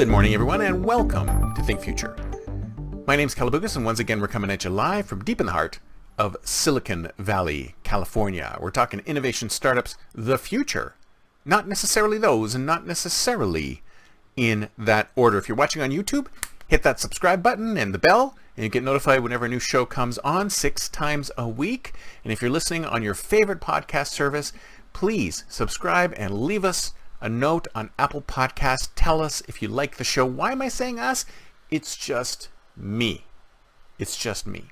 Good morning, everyone, and welcome to Think Future. My name's Calabugas, and once again, we're coming at you live from deep in the heart of Silicon Valley, California. We're talking innovation startups, the future. Not necessarily those, and not necessarily in that order. If you're watching on YouTube, hit that subscribe button and the bell, and you get notified whenever a new show comes on 6 times a week. And if you're listening on your favorite podcast service, please subscribe and leave us a note on Apple Podcasts. Tell us if you like the show. Why am I saying us? It's just me. It's just me.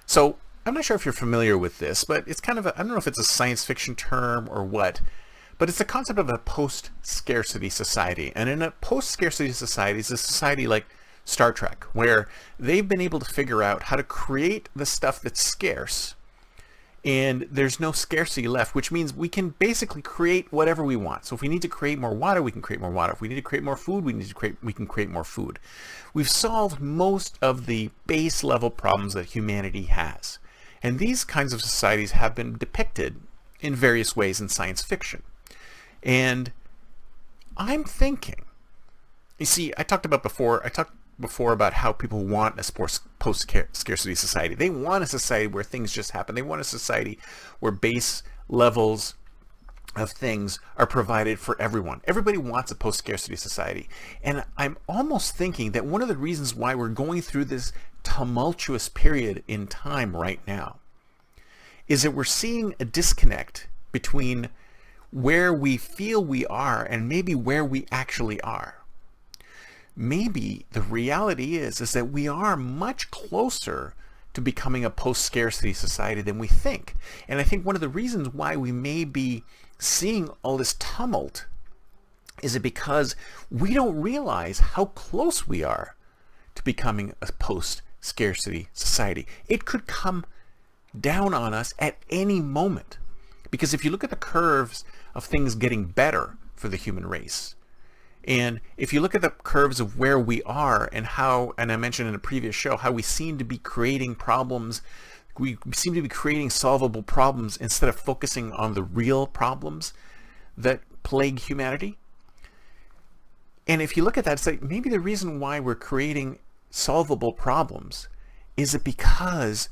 So I'm not sure if you're familiar with this, but it's kind of I don't know if it's a science fiction term or what, but it's the concept of a post-scarcity society. And in a post-scarcity society, it's a society like Star Trek, where they've been able to figure out how to create the stuff that's scarce, and there's no scarcity left, which means we can basically create whatever we want. So if we need to create more water, we can create more water. If we need to create more food, we can create more food. We've solved most of the base level problems that humanity has. And these kinds of societies have been depicted in various ways in science fiction. And I'm thinking, you see, I talked before about how people want a post-scarcity society. They want a society where things just happen. They want a society where base levels of things are provided for everyone. Everybody wants a post-scarcity society. And I'm almost thinking that one of the reasons why we're going through this tumultuous period in time right now is that we're seeing a disconnect between where we feel we are and maybe where we actually are. Maybe the reality is that we are much closer to becoming a post-scarcity society than we think. And I think one of the reasons why we may be seeing all this tumult is it because we don't realize how close we are to becoming a post-scarcity society. It could come down on us at any moment. Because if you look at the curves of things getting better for the human race, and if you look at the curves of where we are and how, and I mentioned in a previous show, how we seem to be creating problems, we seem to be creating solvable problems instead of focusing on the real problems that plague humanity. And if you look at that, it's like maybe the reason why we're creating solvable problems is it because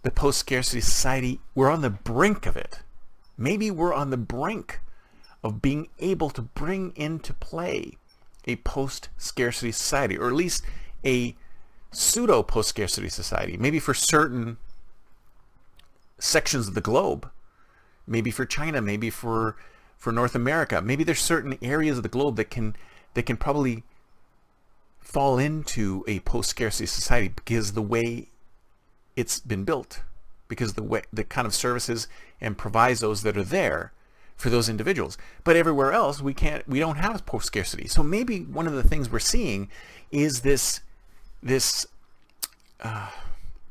the post-scarcity society, we're on the brink of it. Maybe we're on the brink of being able to bring into play a post-scarcity society, or at least a pseudo-post-scarcity society, maybe for certain sections of the globe, maybe for China, maybe for North America. Maybe there's certain areas of the globe that can probably fall into a post-scarcity society because the way it's been built, because the kind of services and provisos that are there for those individuals. But everywhere else we don't have post-scarcity. So maybe one of the things we're seeing is this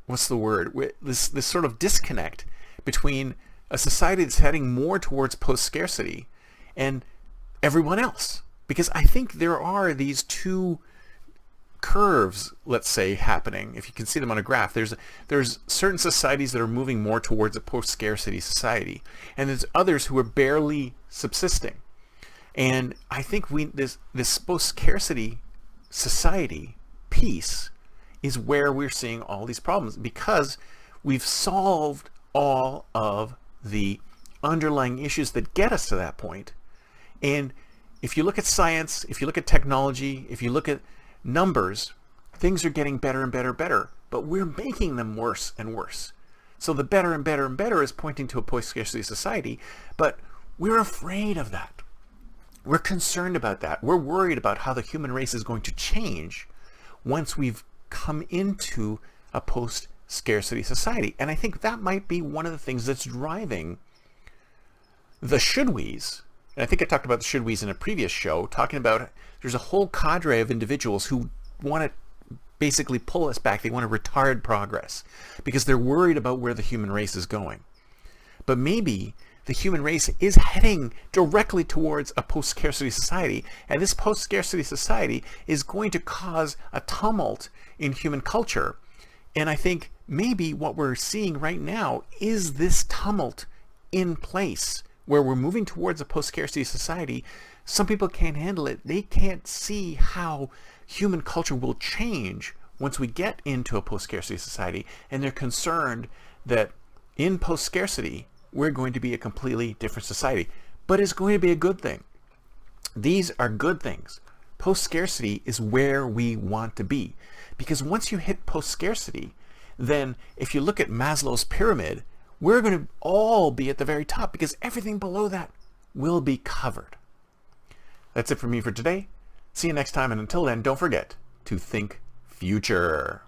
what's the word? This sort of disconnect between a society that's heading more towards post-scarcity and everyone else. Because I think there are these two curves, let's say, happening. If you can see them on a graph, there's certain societies that are moving more towards a post-scarcity society, and there's others who are barely subsisting. And I think this post-scarcity society piece is where we're seeing all these problems, because we've solved all of the underlying issues that get us to that point. And if you look at science, if you look at technology, if you look at numbers, things are getting better and better and better, but we're making them worse and worse. So the better and better and better is pointing to a post-scarcity society, but we're afraid of that. We're concerned about that. We're worried about how the human race is going to change once we've come into a post-scarcity society. And I think that might be one of the things that's driving the should-we's. And I think I talked about the should-we's in a previous show, talking about there's a whole cadre of individuals who want to basically pull us back. They want to retard progress because they're worried about where the human race is going. But maybe the human race is heading directly towards a post-scarcity society, and this post-scarcity society is going to cause a tumult in human culture. And I think maybe what we're seeing right now is this tumult in place where we're moving towards a post-scarcity society, some people can't handle it. They can't see how human culture will change once we get into a post-scarcity society, and they're concerned that in post-scarcity, we're going to be a completely different society. But it's going to be a good thing. These are good things. Post-scarcity is where we want to be. Because once you hit post-scarcity, then if you look at Maslow's pyramid, we're going to all be at the very top because everything below that will be covered. That's it for me for today. See you next time, and until then, don't forget to think future.